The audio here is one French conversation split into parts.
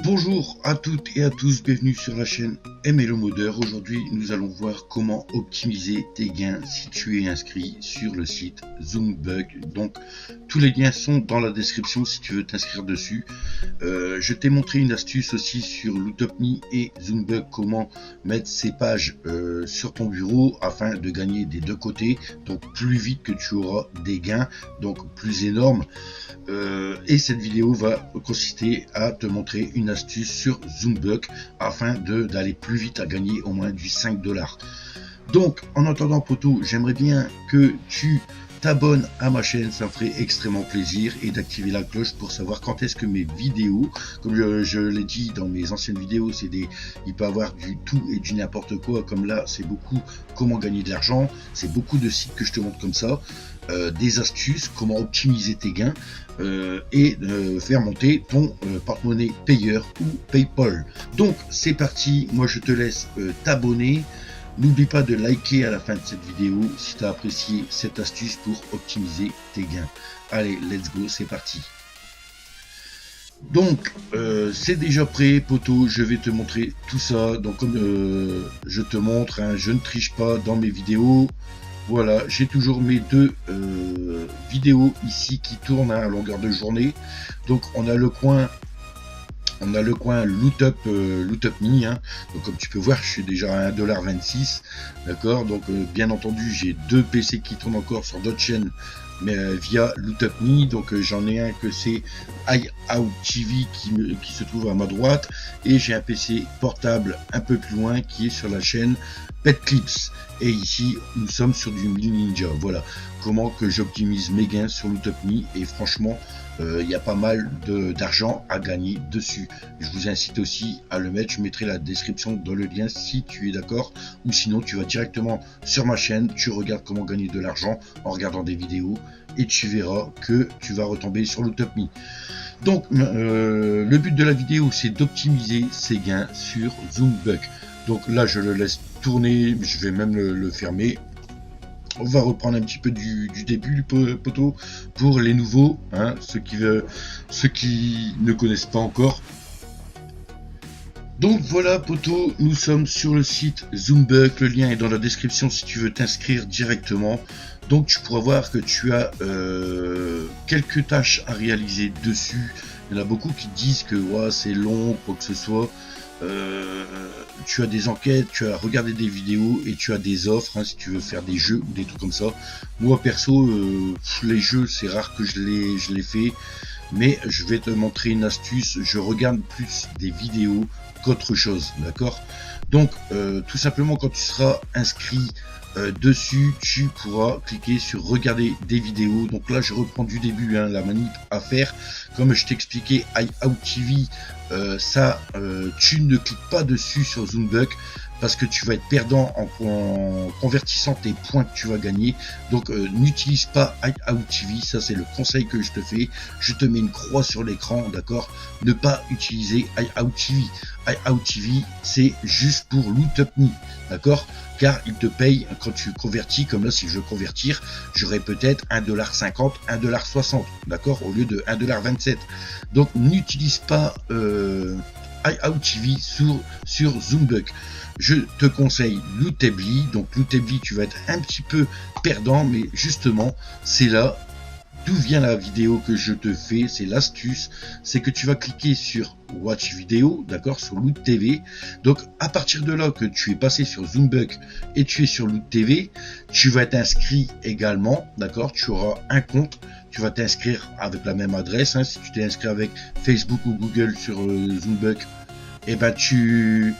Bonjour à toutes et à tous, bienvenue sur la chaîne MLO Modeur. Aujourd'hui, nous allons voir comment optimiser tes gains si tu es inscrit sur le site Zoombug. Donc, tous les liens sont dans la description si tu veux t'inscrire dessus. Je t'ai montré une astuce aussi sur Lootopme et Zoombug, comment mettre ces pages sur ton bureau afin de gagner des deux côtés. Donc, plus vite que tu auras des gains, donc plus énormes. Et cette vidéo va consister à te montrer une astuce sur Zoombug afin d'aller plus vite à gagner au moins du 5$. Donc en attendant poto, j'aimerais bien que tu t'abonnes à ma chaîne, ça me ferait extrêmement plaisir, et d'activer la cloche pour savoir quand est-ce que mes vidéos, comme je l'ai dit dans mes anciennes vidéos, il peut y avoir du tout et du n'importe quoi, comme là c'est beaucoup comment gagner de l'argent, c'est beaucoup de sites que je te montre comme ça, des astuces, comment optimiser tes gains et faire monter ton porte-monnaie payeur ou PayPal. Donc c'est parti, moi je te laisse t'abonner. N'oublie pas de liker à la fin de cette vidéo si tu as apprécié cette astuce pour optimiser tes gains. Allez, let's go, c'est parti. Donc, c'est déjà prêt, poto, je vais te montrer tout ça. Donc, comme je te montre, hein, je ne triche pas dans mes vidéos. Voilà, j'ai toujours mes deux vidéos ici qui tournent à longueur de journée. Donc, on a le coin Lootopme, hein. Donc comme tu peux voir, je suis déjà à 1,26$, d'accord. Donc bien entendu, j'ai deux PC qui tournent encore sur d'autres chaînes, mais via Lootopme. Donc j'en ai un que c'est iOutTV qui se trouve à ma droite, et j'ai un PC portable un peu plus loin qui est sur la chaîne PetClips. Et ici, nous sommes sur du Mini Ninja. Voilà comment que j'optimise mes gains sur Lootopme, et franchement, il y a pas mal d'argent à gagner dessus. Je vous incite aussi à le mettre, je mettrai la description dans le lien si tu es d'accord, ou sinon tu vas directement sur ma chaîne, tu regardes comment gagner de l'argent en regardant des vidéos, et tu verras que tu vas retomber sur Lootopme. Donc le but de la vidéo, c'est d'optimiser ses gains sur Zoombug. Donc là je le laisse tourner, je vais même le fermer. On va reprendre un petit peu du début, poto, pour les nouveaux, hein, ceux qui ne connaissent pas encore. Donc voilà, poto, nous sommes sur le site Zoombug. Le lien est dans la description si tu veux t'inscrire directement. Donc tu pourras voir que tu as quelques tâches à réaliser dessus. Il y en a beaucoup qui disent que ouais, c'est long, quoi que ce soit. Tu as des enquêtes, tu as regardé des vidéos, et tu as des offres, hein, si tu veux faire des jeux ou des trucs comme ça. Moi perso, les jeux c'est rare que je les fais, mais je vais te montrer une astuce. Je regarde plus des vidéos qu'autre chose, d'accord. Donc tout simplement, quand tu seras inscrit dessus, tu pourras cliquer sur regarder des vidéos. Donc là je reprends du début, hein, la manip à faire comme je t'expliquais. iOutTV, tu ne cliques pas dessus sur Zoombug, parce que tu vas être perdant en convertissant tes points que tu vas gagner. Donc n'utilise pas iOutTV, ça c'est le conseil que je te fais. Je te mets une croix sur l'écran, d'accord. Ne pas utiliser iOutTV. iOutTV c'est juste pour Lootopme, d'accord, car il te paye quand tu convertis. Comme là, si je veux convertir, j'aurai peut-être 1,50$, 1,60$, d'accord, au lieu de 1,27$. Donc n'utilise pas iOutTV sur Zoombug. Je te conseille Lootable. Donc Lootable, tu vas être un petit peu perdant, mais justement c'est là d'où vient la vidéo que je te fais. C'est l'astuce, c'est que tu vas cliquer sur Watch Vidéo, d'accord, sur Loot TV. Donc à partir de là que tu es passé sur Zoombug et tu es sur Loot TV, tu vas être inscrit également, d'accord. Tu auras un compte, tu vas t'inscrire avec la même adresse, hein. Si tu t'es inscrit avec Facebook ou Google sur Zoombug, et ben tu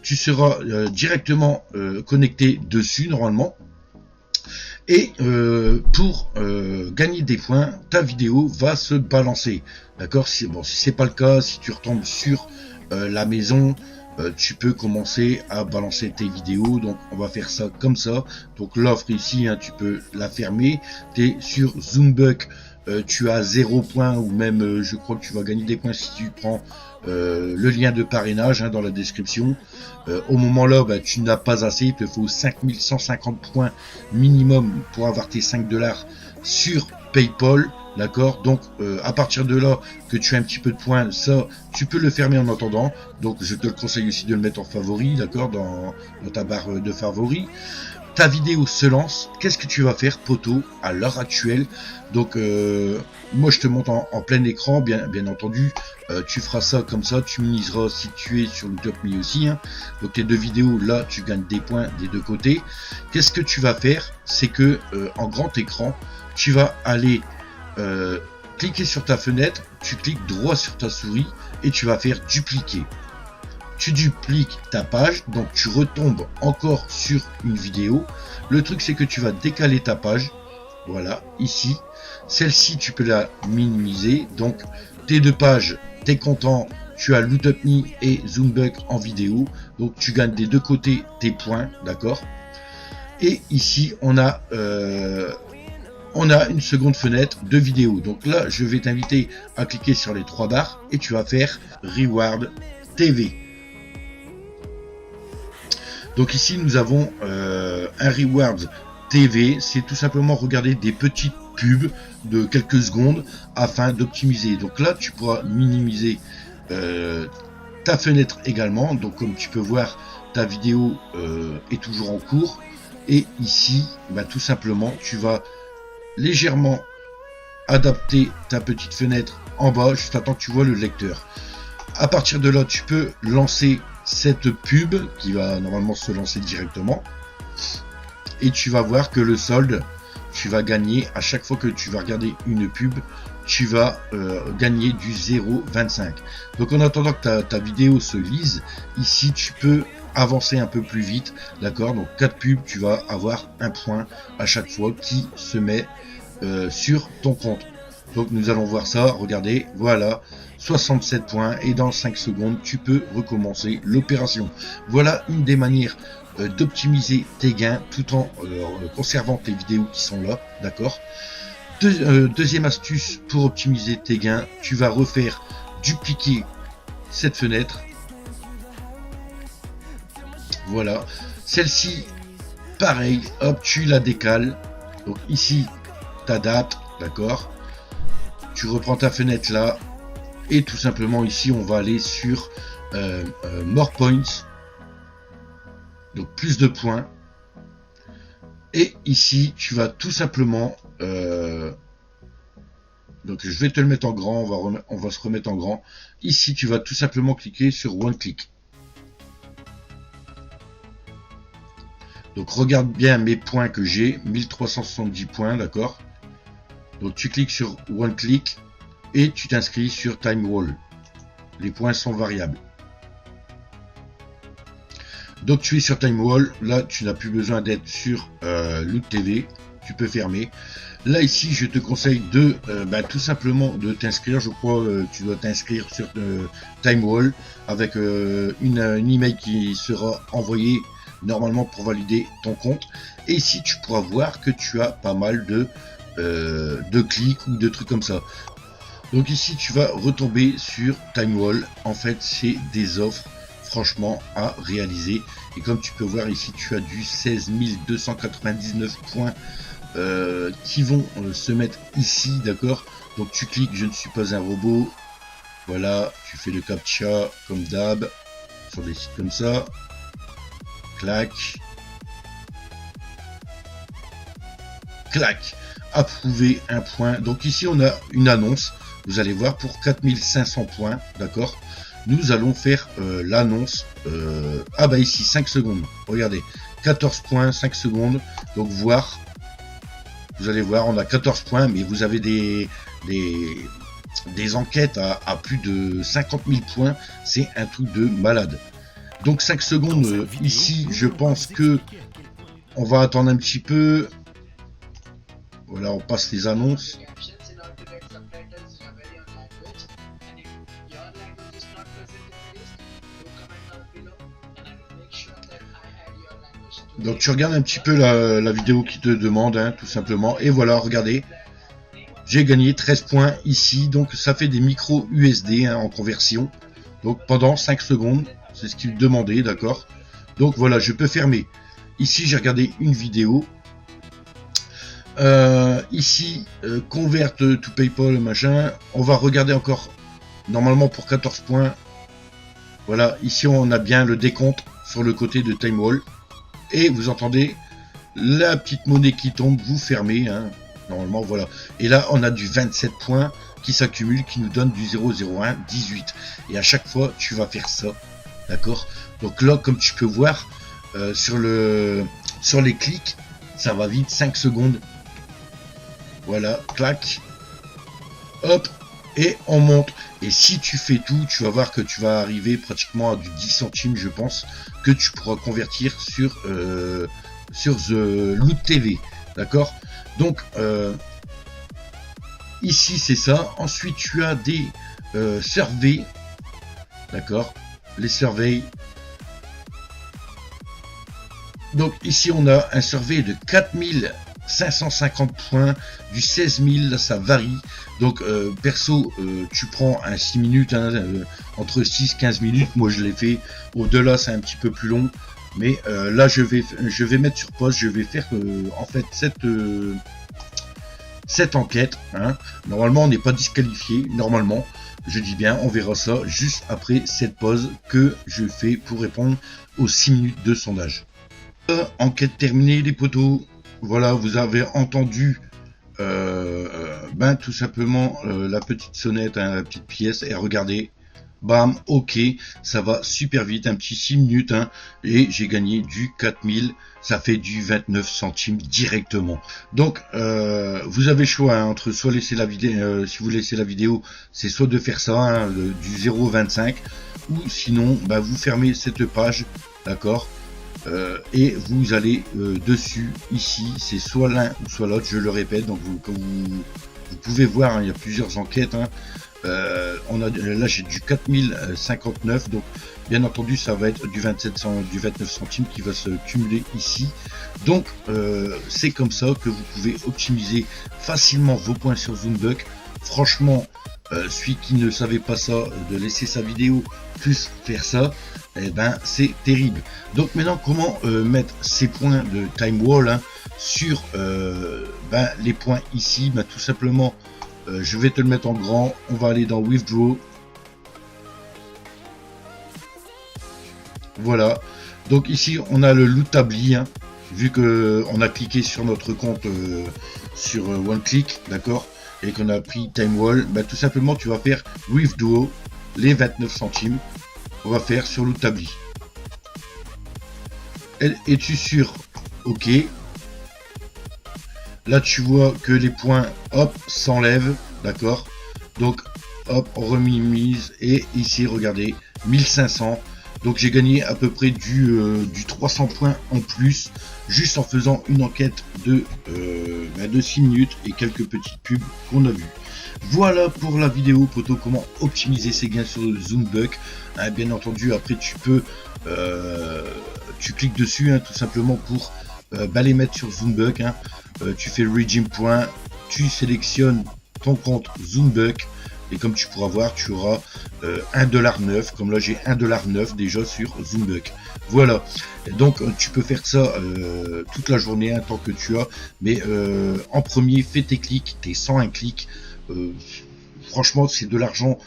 seras directement connecté dessus normalement. Et pour gagner des points, ta vidéo va se balancer, d'accord. Si c'est pas le cas, si tu retombes sur la maison, tu peux commencer à balancer tes vidéos. Donc on va faire ça comme ça. Donc l'offre ici, hein, tu peux la fermer. Tu es sur Zoombug, tu as 0 points, ou même je crois que tu vas gagner des points si tu prends le lien de parrainage, hein, dans la description. Au moment là, tu n'as pas assez, il te faut 5150 points minimum pour avoir tes 5$ sur PayPal, d'accord. Donc à partir de là que tu as un petit peu de points, ça tu peux le fermer en attendant, donc je te le conseille aussi de le mettre en favori, d'accord, dans ta barre de favoris. Ta vidéo se lance, qu'est-ce que tu vas faire, poteau, à l'heure actuelle? Donc moi je te montre en plein écran, bien entendu. Tu feras ça comme ça, tu minimiseras si tu es sur le Top Me aussi, hein. Donc tes deux vidéos là, tu gagnes des points des deux côtés. Qu'est-ce que tu vas faire? C'est que en grand écran, tu vas aller cliquer sur ta fenêtre, tu cliques droit sur ta souris et tu vas faire dupliquer. Tu dupliques ta page, donc tu retombes encore sur une vidéo. Le truc c'est que tu vas décaler ta page, voilà, ici. Celle-ci tu peux la minimiser, donc tes deux pages, t'es content, tu as Loot Up Me et Zoombug en vidéo, donc tu gagnes des deux côtés tes points, d'accord. Et ici on a une seconde fenêtre de vidéo, donc là je vais t'inviter à cliquer sur les trois barres et tu vas faire Reward TV. Donc ici nous avons un Rewards TV, c'est tout simplement regarder des petites pubs de quelques secondes afin d'optimiser. Donc là tu pourras minimiser ta fenêtre également, donc comme tu peux voir ta vidéo est toujours en cours, et ici bah, tout simplement tu vas légèrement adapter ta petite fenêtre en bas jusqu'à temps que tu vois le lecteur. À partir de là tu peux lancer cette pub qui va normalement se lancer directement et tu vas voir que le solde, tu vas gagner à chaque fois que tu vas regarder une pub, tu vas gagner du 0,25. donc en attendant que ta vidéo se lise, ici tu peux avancer un peu plus vite, d'accord. Donc 4 pubs, tu vas avoir un point à chaque fois qui se met sur ton compte. Donc nous allons voir ça, regardez, voilà, 67 points et dans 5 secondes tu peux recommencer l'opération. Voilà une des manières d'optimiser tes gains tout en conservant tes vidéos qui sont là, d'accord. Deuxième astuce pour optimiser tes gains, tu vas refaire dupliquer cette fenêtre, voilà, celle-ci pareil, hop, tu la décales, donc ici ta date, d'accord. Tu reprends ta fenêtre là et tout simplement ici on va aller sur More Points, donc plus de points, et ici tu vas tout simplement donc je vais te le mettre en grand, on va se remettre en grand. Ici tu vas tout simplement cliquer sur One Click. Donc regarde bien mes points que j'ai, 1370 points, d'accord. Donc tu cliques sur One Click et tu t'inscris sur Time Wall. Les points sont variables. Donc tu es sur Time Wall, là tu n'as plus besoin d'être sur Loot TV, tu peux fermer. Là ici je te conseille de tout simplement de t'inscrire, je crois tu dois t'inscrire sur Time Wall avec une email qui sera envoyée normalement pour valider ton compte. Et ici tu pourras voir que tu as pas mal de clics ou de trucs comme ça. Donc ici tu vas retomber sur Time Wall. En fait c'est des offres franchement à réaliser, et comme tu peux voir ici tu as du 16 299 points qui vont se mettre ici, d'accord. Donc tu cliques je ne suis pas un robot, voilà, tu fais le captcha comme d'hab sur des sites comme ça, clac, clac, approuver un point. Donc ici on a une annonce, vous allez voir, pour 4500 points, d'accord. Nous allons faire l'annonce, ah bah ici 5 secondes, regardez, 14 points, 5 secondes, donc voir, vous allez voir, on a 14 points, mais vous avez des enquêtes à plus de 50 000 points, c'est un truc de malade. Donc 5 secondes, ici je pense que on va attendre un petit peu, voilà, on passe les annonces. Donc tu regardes un petit peu la vidéo qui te demande, hein, tout simplement. Et voilà, regardez, j'ai gagné 13 points ici. Donc ça fait des micros USD, hein, en conversion. Donc pendant 5 secondes, c'est ce qu'il demandait, d'accord. Donc voilà, je peux fermer. Ici j'ai regardé une vidéo. Ici, convert to PayPal, machin. On va regarder encore, normalement pour 14 points. Voilà, ici on a bien le décompte sur le côté de Time Wall. Et vous entendez la petite monnaie qui tombe, vous fermez, hein, normalement, voilà. Et là, on a du 27 points qui s'accumule, qui nous donne du 0,01, 18. Et à chaque fois, tu vas faire ça, d'accord? Donc là, comme tu peux voir, sur les clics, ça va vite, 5 secondes. Voilà, clac, hop, et on monte. Et si tu fais tout, tu vas voir que tu vas arriver pratiquement à du 10 centimes, je pense, que tu pourras convertir sur The Loot TV, d'accord? Donc ici c'est ça. Ensuite tu as des surveys, d'accord? Les surveys. Donc ici on a un survey de 4550 points, du 16 000, là ça varie. Donc perso, tu prends un 6 minutes, hein, entre 6-15 minutes, moi je l'ai fait. Au-delà c'est un petit peu plus long. Mais là je vais mettre sur pause, je vais faire en fait cette enquête, hein. Normalement on n'est pas disqualifié, normalement, je dis bien, on verra ça juste après cette pause que je fais pour répondre aux 6 minutes de sondage. Enquête terminée les potos, voilà, vous avez entendu tout simplement la petite sonnette, hein, la petite pièce, et regardez. Bam, ok, ça va super vite, un petit 6 minutes, hein, et j'ai gagné du 4000, ça fait du 29 centimes directement. Donc, vous avez le choix, hein, entre soit laisser la vidéo, si vous laissez la vidéo, c'est soit de faire ça, hein, du 0,25, ou sinon, vous fermez cette page, d'accord, et vous allez dessus, ici, c'est soit l'un ou soit l'autre, je le répète, donc comme vous pouvez voir, hein, il y a plusieurs enquêtes, hein. Là j'ai du 4059, donc bien entendu ça va être du 29 centimes qui va se cumuler ici. Donc c'est comme ça que vous pouvez optimiser facilement vos points sur Zoombuck. Franchement, celui qui ne savait pas ça, de laisser sa vidéo plus faire ça, c'est terrible. Donc maintenant, comment mettre ces points de Time Wall, hein, sur les points ici? Tout simplement, je vais te le mettre en grand, on va aller dans Withdraw. Voilà, donc ici on a le Lootably, hein, vu que on a cliqué sur notre compte sur OneClick, d'accord, et qu'on a pris Time Wall, tout simplement tu vas faire Withdraw, les 29 centimes, on va faire sur Lootably. Es-tu sur OK? Là tu vois que les points hop s'enlèvent, d'accord, donc hop on remise, et ici regardez 1500, donc j'ai gagné à peu près du 300 points en plus juste en faisant une enquête de 6 minutes et quelques petites pubs qu'on a vu. Voilà pour la vidéo poto, comment optimiser ses gains sur Zoombuck, hein, bien entendu après tu peux tu cliques dessus, hein, tout simplement pour les mettre sur Zoombuck, hein. Tu fais Redeem Point, tu sélectionnes ton compte Zoombuck, et comme tu pourras voir, tu auras 1,9$, comme là j'ai 1,9$ déjà sur Zoombuck. Voilà, donc tu peux faire ça toute la journée, hein, tant que tu as, mais en premier, fais tes clics, tes 101 clics. Franchement, c'est de l'argent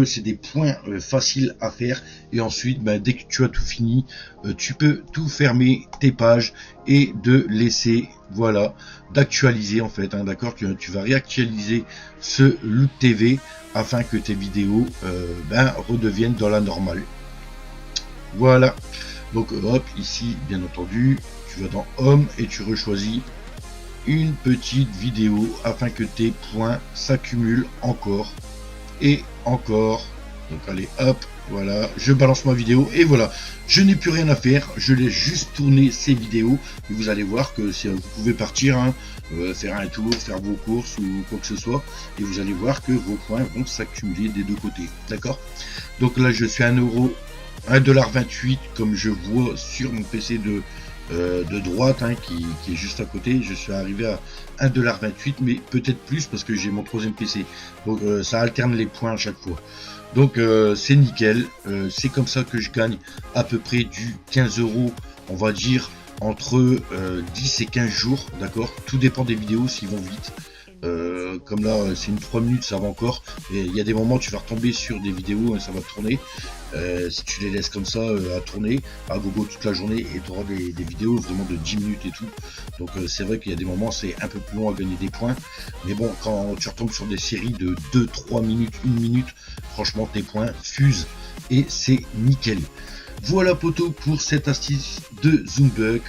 c'est des points faciles à faire, et ensuite dès que tu as tout fini, tu peux tout fermer tes pages et de laisser, voilà, d'actualiser en fait, hein, d'accord, tu vas réactualiser ce Loot TV afin que tes vidéos redeviennent dans la normale. Voilà, donc hop, ici bien entendu tu vas dans Home et tu rechoisis une petite vidéo afin que tes points s'accumulent encore et encore. Donc allez hop, voilà, je balance ma vidéo et voilà, je n'ai plus rien à faire, je laisse juste tourner ces vidéos et vous allez voir que vous pouvez partir, hein, faire un tour, faire vos courses ou quoi que ce soit, et vous allez voir que vos points vont s'accumuler des deux côtés, d'accord. Donc là je suis à 1,28$ comme je vois sur mon PC de droite, hein, qui est juste à côté. Je suis arrivé à 1,28$, mais peut-être plus parce que j'ai mon troisième PC, donc ça alterne les points à chaque fois, donc c'est nickel. C'est comme ça que je gagne à peu près du 15 €, on va dire, entre 10 et 15 jours, d'accord. Tout dépend des vidéos s'ils vont vite. Comme là c'est une 3 minutes, ça va encore, et il y a des moments où tu vas retomber sur des vidéos et ça va tourner. Si tu les laisses comme ça à tourner à gogo toute la journée, et tu auras des vidéos vraiment de 10 minutes et tout. Donc c'est vrai qu'il y a des moments c'est un peu plus long à gagner des points, mais bon, quand tu retombes sur des séries de 2-3 minutes, 1 minute, franchement tes points fusent et c'est nickel. Voilà poto pour cette astuce de Zoombug.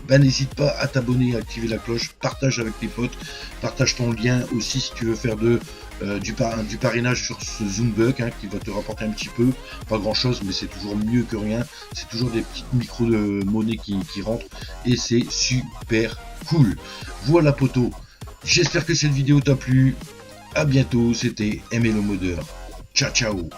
N'hésite pas à t'abonner, à activer la cloche, partage avec tes potes, partage ton lien aussi si tu veux faire du parrainage sur ce Zoombug, hein, qui va te rapporter un petit peu, pas grand chose, mais c'est toujours mieux que rien. C'est toujours des petites micros de monnaie qui rentrent et c'est super cool. Voilà poto, j'espère que cette vidéo t'a plu. À bientôt, c'était MLO Modeur. Ciao ciao.